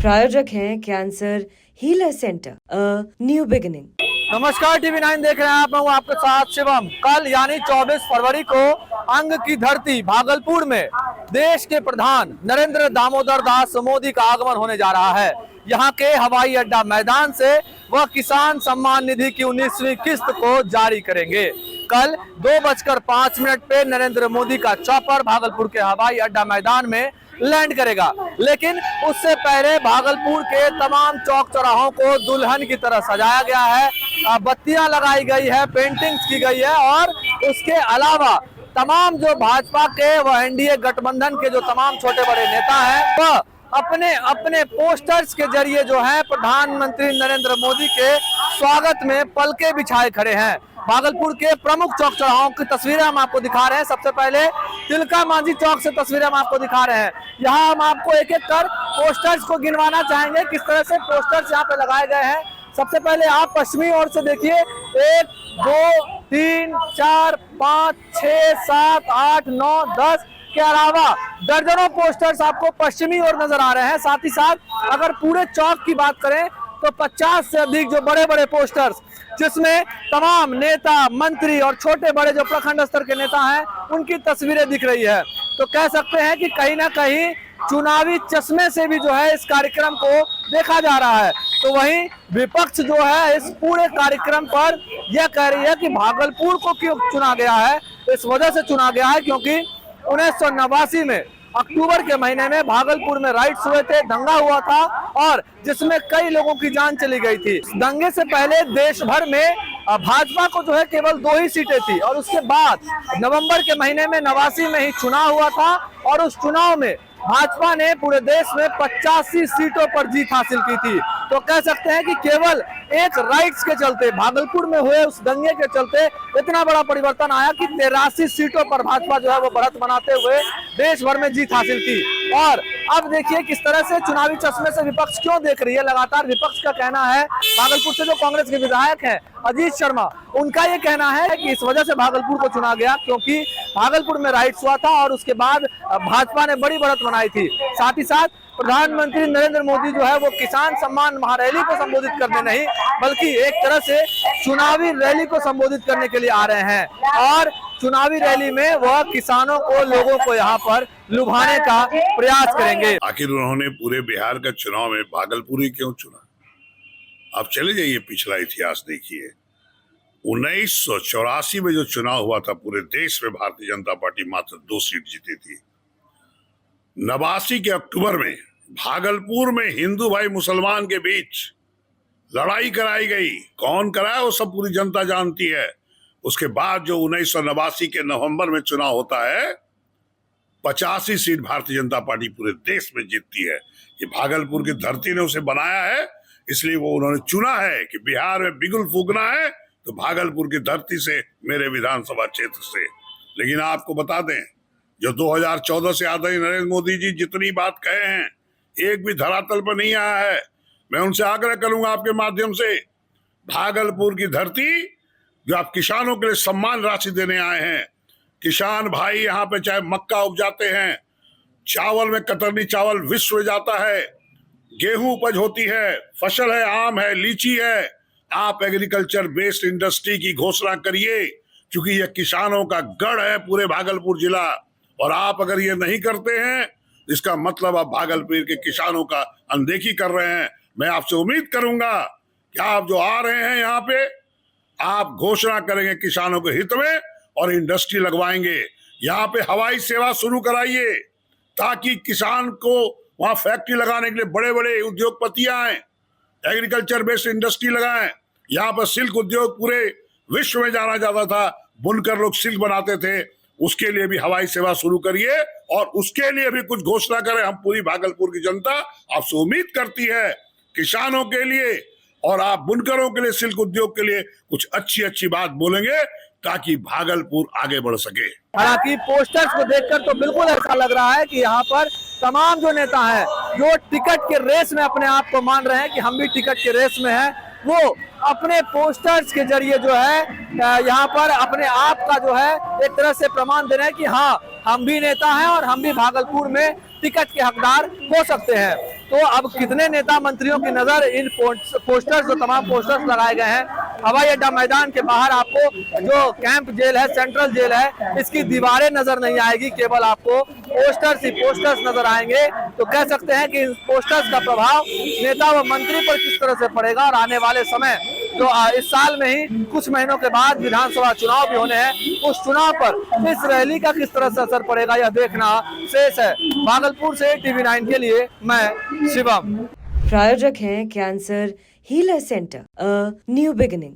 प्रायोजक हैं cancer healer centre, new beginning. नमस्कार, टीवी 9 देख रहे हैं आप। मैं हूं आपके साथ शिवम। कल यानी 24 फरवरी को अंग की धरती भागलपुर में देश के प्रधान नरेंद्र दामोदर दास मोदी का आगमन होने जा रहा है। यहां के हवाई अड्डा मैदान से वह किसान सम्मान निधि की 19वीं किस्त को जारी करेंगे। कल 2:05 पे नरेंद्र मोदी का चॉपर भागलपुर के हवाई अड्डा मैदान में लैंड करेगा, लेकिन उससे पहले भागलपुर के तमाम चौक चौराहों को दुल्हन की तरह सजाया गया है, बत्तियां लगाई गई है, पेंटिंग्स की गई है और उसके अलावा तमाम जो भाजपा के व एनडीए गठबंधन के जो तमाम छोटे बड़े नेता हैं वह अपने अपने पोस्टर्स के जरिए जो है प्रधानमंत्री नरेंद्र मोदी के स्वागत में पलके बिछाए खड़े हैं। भागलपुर के प्रमुख चौक चौराहों की तस्वीरें हम आपको दिखा रहे हैं। सबसे पहले तिलका मांझी चौक से तस्वीरें हम आपको दिखा रहे हैं। यहाँ हम आपको एक एक कर पोस्टर्स को गिनवाना चाहेंगे, किस तरह से पोस्टर्स यहाँ पे लगाए गए हैं। सबसे पहले आप पश्चिमी ओर से देखिए, 1 2 3 4 5 6 7 8 9 10 के अलावा दर्जनों पोस्टर्स आपको पश्चिमी ओर नजर आ रहे हैं। साथ ही साथ अगर पूरे चौक की बात करें तो 50 से अधिक जो बड़े बड़े पोस्टर्स, जिसमें तमाम नेता मंत्री और छोटे बड़े जो प्रखंड स्तर के नेता हैं उनकी तस्वीरें दिख रही है। तो कह सकते हैं कि कहीं ना कहीं चुनावी चश्मे से भी जो है इस कार्यक्रम को देखा जा रहा है। तो वहीं विपक्ष जो है इस पूरे कार्यक्रम पर यह कह रही है कि भागलपुर को क्यों चुना गया है। इस वजह से चुना गया है क्योंकि 1989 में अक्टूबर के महीने में भागलपुर में राइट्स हुए थे, दंगा हुआ था और जिसमें कई लोगों की जान चली गई थी। दंगे से पहले देश भर में भाजपा को जो है केवल 2 ही सीटें थी और उसके बाद नवंबर के महीने में 89 में ही चुनाव हुआ था और उस चुनाव में भाजपा ने पूरे देश में 85 सीटों पर जीत हासिल की थी। तो कह सकते हैं कि केवल एक राइट्स के चलते, भागलपुर में हुए उस दंगे के चलते इतना बड़ा परिवर्तन आया कि 83 सीटों पर भाजपा जो है वो बढ़त बनाते हुए देश भर में जीत हासिल की। और अब देखिए किस तरह से चुनावी चश्मे से विपक्ष क्यों देख रही है। लगातार विपक्ष का कहना है, भागलपुर से जो कांग्रेस के विधायक हैं अजीत शर्मा, उनका ये कहना है कि इस वजह से भागलपुर को चुना गया क्योंकि भागलपुर में राइट्स हुआ था और उसके बाद भाजपा ने बड़ी बढ़त बनाई थी। साथ ही साथ प्रधानमंत्री नरेंद्र मोदी जो है वो किसान सम्मान महारैली को संबोधित करने नहीं बल्कि एक तरह से चुनावी रैली को संबोधित करने के लिए आ रहे हैं और चुनावी रैली में वह किसानों को, लोगों को यहाँ पर लुभाने का प्रयास करेंगे। आखिर उन्होंने पूरे बिहार का चुनाव में भागलपुर ही क्यों चुना? आप चले जाइए, पिछला इतिहास देखिए। 1984 में जो चुनाव हुआ था पूरे देश में भारतीय जनता पार्टी मात्र 2 सीट जीती थी। 89 के अक्टूबर में भागलपुर में हिंदू भाई मुसलमान के बीच लड़ाई कराई गई। कौन कराया वो सब पूरी जनता जानती है। उसके बाद जो 1989 के नवंबर में चुनाव होता है, 85 सीट भारतीय जनता पार्टी पूरे देश में जीतती है। ये भागलपुर की धरती ने उसे बनाया है, इसलिए वो उन्होंने चुना है कि बिहार में बिगुल फूकना है तो भागलपुर की धरती से, मेरे विधानसभा क्षेत्र से। लेकिन आपको बता दें, जो 2014 से आदरणीय नरेंद्र मोदी जी जितनी बात कहे हैं, एक भी धरातल पर नहीं आया है। मैं उनसे आग्रह करूंगा आपके माध्यम से, भागलपुर की धरती जो आप किसानों के लिए सम्मान राशि देने आए हैं, किसान भाई यहाँ पे चाहे मक्का उपजाते हैं, चावल में कतरनी चावल विश्व में जाता है, गेहूं उपज होती है, फसल है, आम है, लीची है। आप एग्रीकल्चर बेस्ड इंडस्ट्री की घोषणा करिए क्योंकि यह किसानों का गढ़ है पूरे भागलपुर जिला। और आप अगर ये नहीं करते हैं, इसका मतलब आप भागलपुर के किसानों का अनदेखी कर रहे हैं। मैं आपसे उम्मीद करूंगा कि आप जो आ रहे हैं यहाँ पे, आप घोषणा करेंगे किसानों के हित में और इंडस्ट्री लगवाएंगे। यहाँ पे हवाई सेवा शुरू कराइए ताकि किसान को वहां फैक्ट्री लगाने के लिए बड़े बड़े उद्योगपति आए, एग्रीकल्चर बेस्ड इंडस्ट्री लगाएं। यहाँ पर सिल्क उद्योग पूरे विश्व में जाना जाता था, बुनकर लोग सिल्क बनाते थे, उसके लिए भी हवाई सेवा शुरू करिए और उसके लिए भी कुछ घोषणा करें। हम पूरी भागलपुर की जनता आपसे उम्मीद करती है किसानों के लिए और आप बुनकरों के लिए, सिल्क उद्योग के लिए कुछ अच्छी अच्छी बात बोलेंगे ताकि भागलपुर आगे बढ़ सके। हालांकि पोस्टर्स को देखकर तो बिल्कुल ऐसा लग रहा है कि यहाँ पर तमाम जो नेता हैं जो टिकट के रेस में अपने आप को मान रहे हैं कि हम भी टिकट के रेस में हैं, वो अपने पोस्टर्स के जरिए जो है यहाँ पर अपने आप का जो है एक तरह से प्रमाण दे रहे हैं कि हाँ, हम भी नेता हैं और हम भी भागलपुर में टिकट के हकदार हो सकते हैं। तो अब कितने नेता मंत्रियों की नजर इन पोस्टर्स, जो तमाम पोस्टर्स लगाए गए हैं हवाई अड्डा मैदान के बाहर, आपको जो कैंप जेल है, सेंट्रल जेल है, इसकी दीवारें नजर नहीं आएगी, केवल आपको पोस्टर्स ही पोस्टर्स नजर आएंगे। तो कह सकते हैं कि इन पोस्टर्स का प्रभाव नेता व मंत्री पर किस तरह से पड़ेगा, और आने वाले समय जो इस साल में ही कुछ महीनों के बाद विधानसभा चुनाव भी होने हैं, उस चुनाव पर इस रैली का किस तरह से असर पड़ेगा, यह देखना शेष है। भागलपुर से TV9 के लिए मैं शिवम। प्रायोजक हैं cancer healer centre, a new beginning.